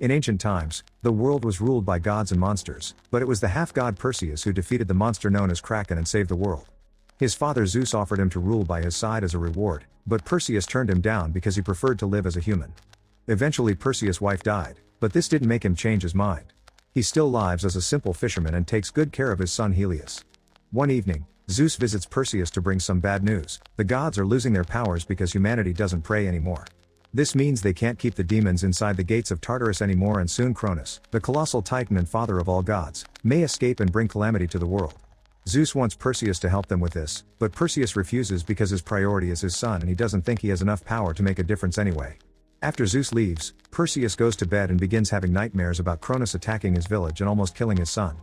In ancient times, the world was ruled by gods and monsters, but it was the half-god Perseus who defeated the monster known as Kraken and saved the world. His father Zeus offered him to rule by his side as a reward, but Perseus turned him down because he preferred to live as a human. Eventually Perseus' wife died, but this didn't make him change his mind. He still lives as a simple fisherman and takes good care of his son Helios. One evening, Zeus visits Perseus to bring some bad news. The gods are losing their powers because humanity doesn't pray anymore. This means they can't keep the demons inside the gates of Tartarus anymore, and soon Cronus, the colossal titan and father of all gods, may escape and bring calamity to the world. Zeus wants Perseus to help them with this, but Perseus refuses because his priority is his son and he doesn't think he has enough power to make a difference anyway. After Zeus leaves, Perseus goes to bed and begins having nightmares about Cronus attacking his village and almost killing his son.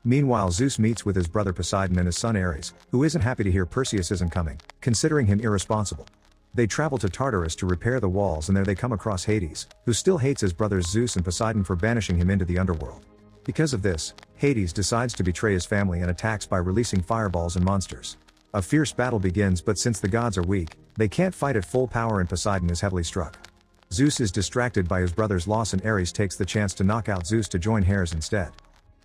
Meanwhile, Zeus meets with his brother Poseidon and his son Ares, who isn't happy to hear Perseus isn't coming, considering him irresponsible. They travel to Tartarus to repair the walls, and there they come across Hades, who still hates his brothers Zeus and Poseidon for banishing him into the underworld. Because of this, Hades decides to betray his family and attacks by releasing fireballs and monsters. A fierce battle begins, but since the gods are weak, they can't fight at full power and Poseidon is heavily struck. Zeus is distracted by his brother's loss and Ares takes the chance to knock out Zeus to join Hades instead.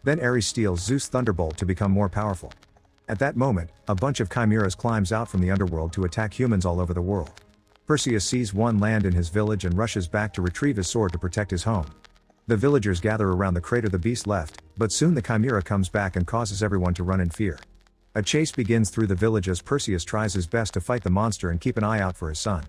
Then Ares steals Zeus' thunderbolt to become more powerful. At that moment, a bunch of chimeras climbs out from the underworld to attack humans all over the world. Perseus sees one land in his village and rushes back to retrieve his sword to protect his home. The villagers gather around the crater the beast left, but soon the chimera comes back and causes everyone to run in fear. A chase begins through the village as Perseus tries his best to fight the monster and keep an eye out for his son.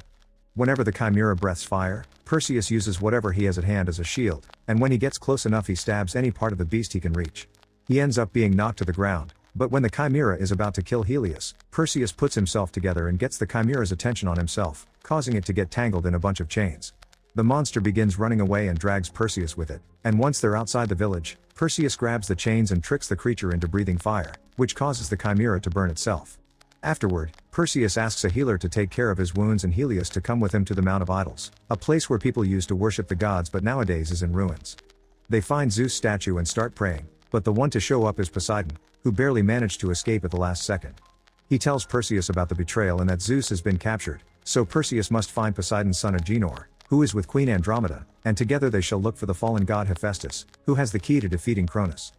Whenever the chimera breathes fire, Perseus uses whatever he has at hand as a shield, and when he gets close enough he stabs any part of the beast he can reach. He ends up being knocked to the ground, but when the chimera is about to kill Helios, Perseus puts himself together and gets the chimera's attention on himself, causing it to get tangled in a bunch of chains. The monster begins running away and drags Perseus with it, and once they're outside the village, Perseus grabs the chains and tricks the creature into breathing fire, which causes the chimera to burn itself. Afterward, Perseus asks a healer to take care of his wounds and Helios to come with him to the Mount of Idols, a place where people used to worship the gods but nowadays is in ruins. They find Zeus' statue and start praying, but the one to show up is Poseidon, who barely managed to escape at the last second. He tells Perseus about the betrayal and that Zeus has been captured, so Perseus must find Poseidon's son Agenor, who is with Queen Andromeda, and together they shall look for the fallen god Hephaestus, who has the key to defeating Cronus.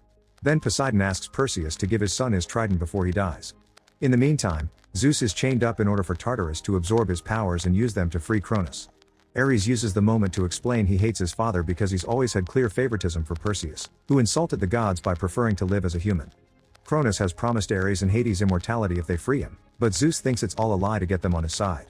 Then Poseidon asks Perseus to give his son his trident before he dies. In the meantime, Zeus is chained up in order for Tartarus to absorb his powers and use them to free Cronus. Ares uses the moment to explain he hates his father because he's always had clear favoritism for Perseus, who insulted the gods by preferring to live as a human. Cronus has promised Ares and Hades immortality if they free him, but Zeus thinks it's all a lie to get them on his side.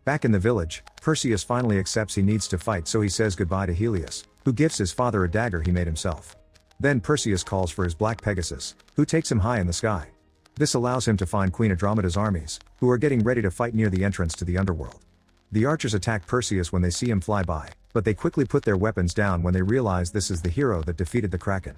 Back in the village, Perseus finally accepts he needs to fight, so he says goodbye to Helios, who gives his father a dagger he made himself. Then Perseus calls for his black Pegasus, who takes him high in the sky. This allows him to find Queen Andromeda's armies, who are getting ready to fight near the entrance to the underworld. The archers attack Perseus when they see him fly by, but they quickly put their weapons down when they realize this is the hero that defeated the Kraken.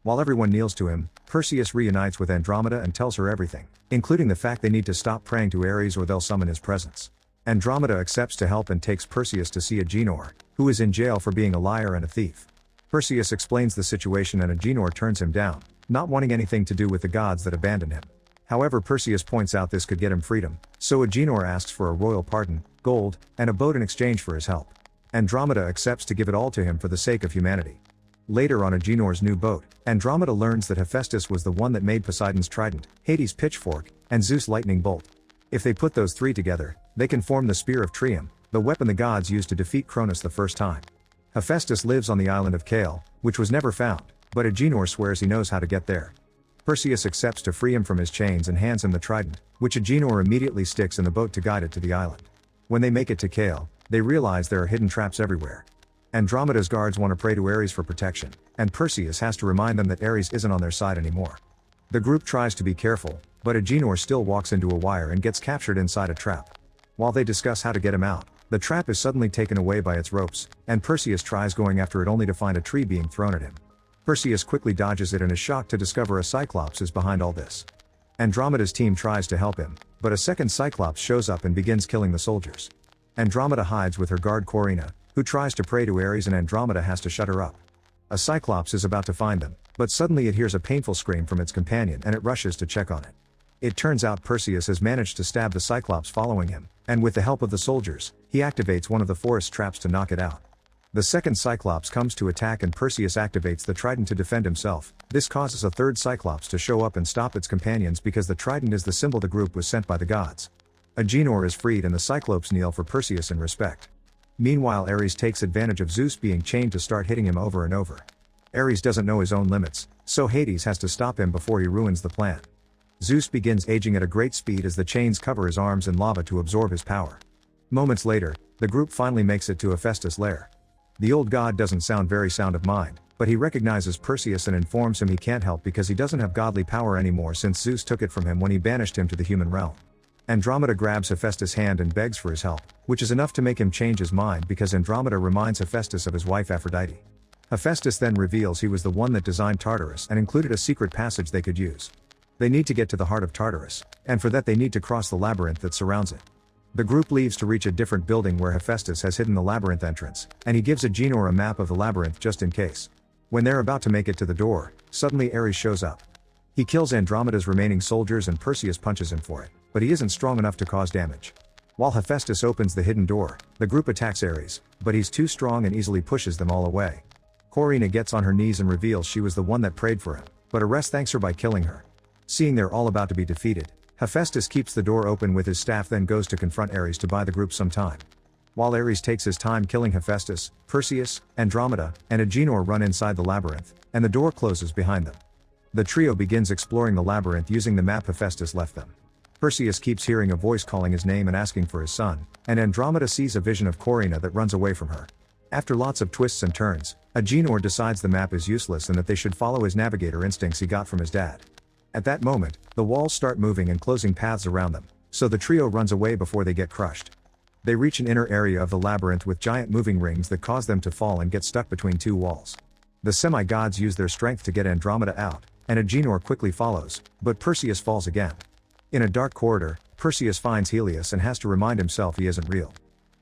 While everyone kneels to him, Perseus reunites with Andromeda and tells her everything, including the fact they need to stop praying to Ares or they'll summon his presence. Andromeda accepts to help and takes Perseus to see Agenor, who is in jail for being a liar and a thief. Perseus explains the situation and Agenor turns him down, not wanting anything to do with the gods that abandoned him. However, Perseus points out this could get him freedom, so Agenor asks for a royal pardon, gold, and a boat in exchange for his help. Andromeda accepts to give it all to him for the sake of humanity. Later on Agenor's new boat, Andromeda learns that Hephaestus was the one that made Poseidon's trident, Hades' pitchfork, and Zeus' lightning bolt. If they put those three together, they can form the Spear of Trium, the weapon the gods used to defeat Cronus the first time. Hephaestus lives on the island of Kale, which was never found, but Agenor swears he knows how to get there. Perseus accepts to free him from his chains and hands him the trident, which Agenor immediately sticks in the boat to guide it to the island. When they make it to Kale, they realize there are hidden traps everywhere. Andromeda's guards want to pray to Ares for protection, and Perseus has to remind them that Ares isn't on their side anymore. The group tries to be careful, but Agenor still walks into a wire and gets captured inside a trap. While they discuss how to get him out, the trap is suddenly taken away by its ropes, and Perseus tries going after it only to find a tree being thrown at him. Perseus quickly dodges it and is shocked to discover a Cyclops is behind all this. Andromeda's team tries to help him, but a second Cyclops shows up and begins killing the soldiers. Andromeda hides with her guard Corinna, who tries to pray to Ares and Andromeda has to shut her up. A Cyclops is about to find them, but suddenly it hears a painful scream from its companion and it rushes to check on it. It turns out Perseus has managed to stab the Cyclops following him, and with the help of the soldiers, he activates one of the forest traps to knock it out. The second Cyclops comes to attack and Perseus activates the trident to defend himself. This causes a third Cyclops to show up and stop its companions because the trident is the symbol the group was sent by the gods. Agenor is freed and the Cyclopes kneel for Perseus in respect. Meanwhile, Ares takes advantage of Zeus being chained to start hitting him over and over. Ares doesn't know his own limits, so Hades has to stop him before he ruins the plan. Zeus begins aging at a great speed as the chains cover his arms in lava to absorb his power. Moments later, the group finally makes it to Hephaestus' lair. The old god doesn't sound very sound of mind, but he recognizes Perseus and informs him he can't help because he doesn't have godly power anymore since Zeus took it from him when he banished him to the human realm. Andromeda grabs Hephaestus' hand and begs for his help, which is enough to make him change his mind because Andromeda reminds Hephaestus of his wife Aphrodite. Hephaestus then reveals he was the one that designed Tartarus and included a secret passage they could use. They need to get to the heart of Tartarus, and for that they need to cross the labyrinth that surrounds it. The group leaves to reach a different building where Hephaestus has hidden the labyrinth entrance, and he gives Agenor a map of the labyrinth just in case. When they're about to make it to the door, suddenly Ares shows up. He kills Andromeda's remaining soldiers and Perseus punches him for it, but he isn't strong enough to cause damage. While Hephaestus opens the hidden door, the group attacks Ares, but he's too strong and easily pushes them all away. Corinna gets on her knees and reveals she was the one that prayed for him, but Ares thanks her by killing her. Seeing they're all about to be defeated, Hephaestus keeps the door open with his staff, then goes to confront Ares to buy the group some time. While Ares takes his time killing Hephaestus, Perseus, Andromeda, and Agenor run inside the labyrinth, and the door closes behind them. The trio begins exploring the labyrinth using the map Hephaestus left them. Perseus keeps hearing a voice calling his name and asking for his son, and Andromeda sees a vision of Corinna that runs away from her. After lots of twists and turns, Agenor decides the map is useless and that they should follow his navigator instincts he got from his dad. At that moment, the walls start moving and closing paths around them, so the trio runs away before they get crushed. They reach an inner area of the labyrinth with giant moving rings that cause them to fall and get stuck between two walls. The semi-gods use their strength to get Andromeda out, and Agenor quickly follows, but Perseus falls again. In a dark corridor, Perseus finds Helios and has to remind himself he isn't real.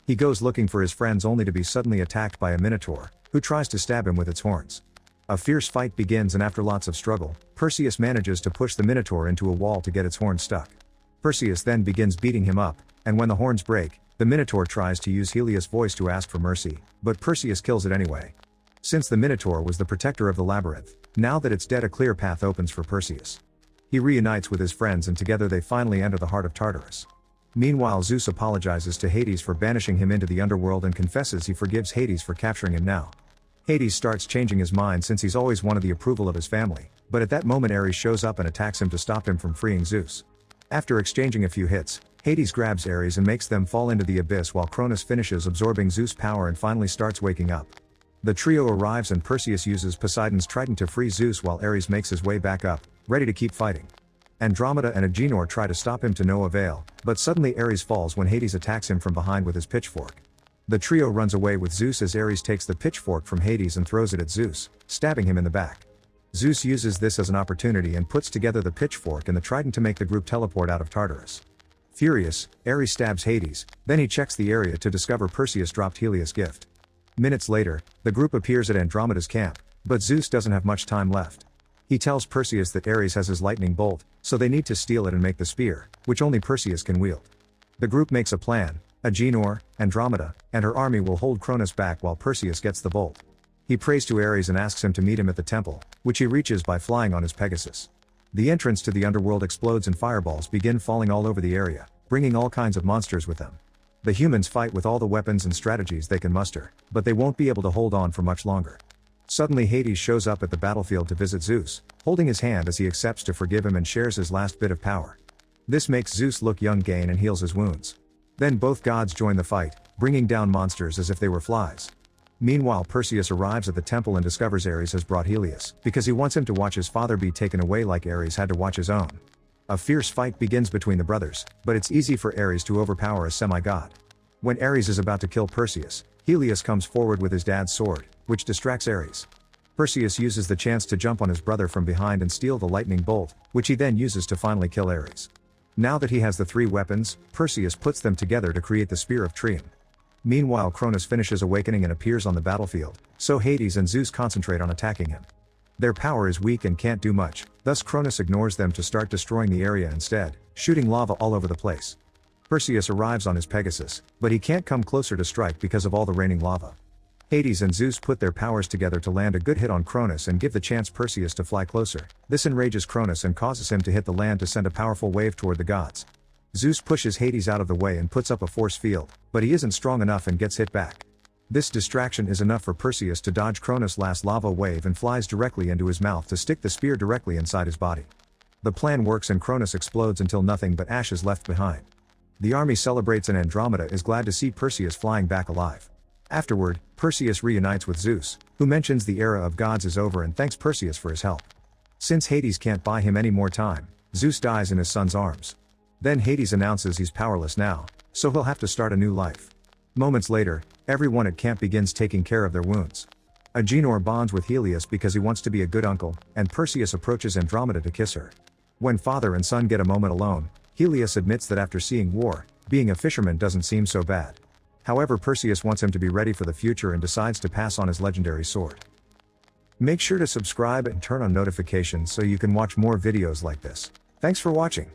He goes looking for his friends only to be suddenly attacked by a minotaur, who tries to stab him with its horns. A fierce fight begins and after lots of struggle, Perseus manages to push the minotaur into a wall to get its horns stuck. Perseus then begins beating him up, and when the horns break, the minotaur tries to use Helios' voice to ask for mercy, but Perseus kills it anyway. Since the minotaur was the protector of the labyrinth, now that it's dead a clear path opens for Perseus. He reunites with his friends and together they finally enter the heart of Tartarus. Meanwhile, Zeus apologizes to Hades for banishing him into the underworld and confesses he forgives Hades for capturing him now. Hades starts changing his mind since he's always wanted the approval of his family, but at that moment Ares shows up and attacks him to stop him from freeing Zeus. After exchanging a few hits, Hades grabs Ares and makes them fall into the abyss while Cronus finishes absorbing Zeus' power and finally starts waking up. The trio arrives and Perseus uses Poseidon's trident to free Zeus while Ares makes his way back up, ready to keep fighting. Andromeda and Agenor try to stop him to no avail, but suddenly Ares falls when Hades attacks him from behind with his pitchfork. The trio runs away with Zeus as Ares takes the pitchfork from Hades and throws it at Zeus, stabbing him in the back. Zeus uses this as an opportunity and puts together the pitchfork and the trident to make the group teleport out of Tartarus. Furious, Ares stabs Hades, then he checks the area to discover Perseus dropped Helios' gift. Minutes later, the group appears at Andromeda's camp, but Zeus doesn't have much time left. He tells Perseus that Ares has his lightning bolt, so they need to steal it and make the spear, which only Perseus can wield. The group makes a plan. Agenor, Andromeda, and her army will hold Cronus back while Perseus gets the bolt. He prays to Ares and asks him to meet him at the temple, which he reaches by flying on his Pegasus. The entrance to the underworld explodes and fireballs begin falling all over the area, bringing all kinds of monsters with them. The humans fight with all the weapons and strategies they can muster, but they won't be able to hold on for much longer. Suddenly Hades shows up at the battlefield to visit Zeus, holding his hand as he accepts to forgive him and shares his last bit of power. This makes Zeus look young again and heals his wounds. Then both gods join the fight, bringing down monsters as if they were flies. Meanwhile, Perseus arrives at the temple and discovers Ares has brought Helios, because he wants him to watch his father be taken away like Ares had to watch his own. A fierce fight begins between the brothers, but it's easy for Ares to overpower a semi-god. When Ares is about to kill Perseus, Helios comes forward with his dad's sword, which distracts Ares. Perseus uses the chance to jump on his brother from behind and steal the lightning bolt, which he then uses to finally kill Ares. Now that he has the three weapons, Perseus puts them together to create the Spear of Trium. Meanwhile, Cronus finishes awakening and appears on the battlefield, so Hades and Zeus concentrate on attacking him. Their power is weak and can't do much, thus Cronus ignores them to start destroying the area instead, shooting lava all over the place. Perseus arrives on his Pegasus, but he can't come closer to strike because of all the raining lava. Hades and Zeus put their powers together to land a good hit on Cronus and give the chance Perseus to fly closer. This enrages Cronus and causes him to hit the land to send a powerful wave toward the gods. Zeus pushes Hades out of the way and puts up a force field, but he isn't strong enough and gets hit back. This distraction is enough for Perseus to dodge Cronus' last lava wave and flies directly into his mouth to stick the spear directly inside his body. The plan works and Cronus explodes until nothing but ash is left behind. The army celebrates and Andromeda is glad to see Perseus flying back alive. Afterward, Perseus reunites with Zeus, who mentions the era of gods is over and thanks Perseus for his help. Since Hades can't buy him any more time, Zeus dies in his son's arms. Then Hades announces he's powerless now, so he'll have to start a new life. Moments later, everyone at camp begins taking care of their wounds. Agenor bonds with Helios because he wants to be a good uncle, and Perseus approaches Andromeda to kiss her. When father and son get a moment alone, Helios admits that after seeing war, being a fisherman doesn't seem so bad. However, Perseus wants him to be ready for the future and decides to pass on his legendary sword. Make sure to subscribe and turn on notifications so you can watch more videos like this. Thanks for watching.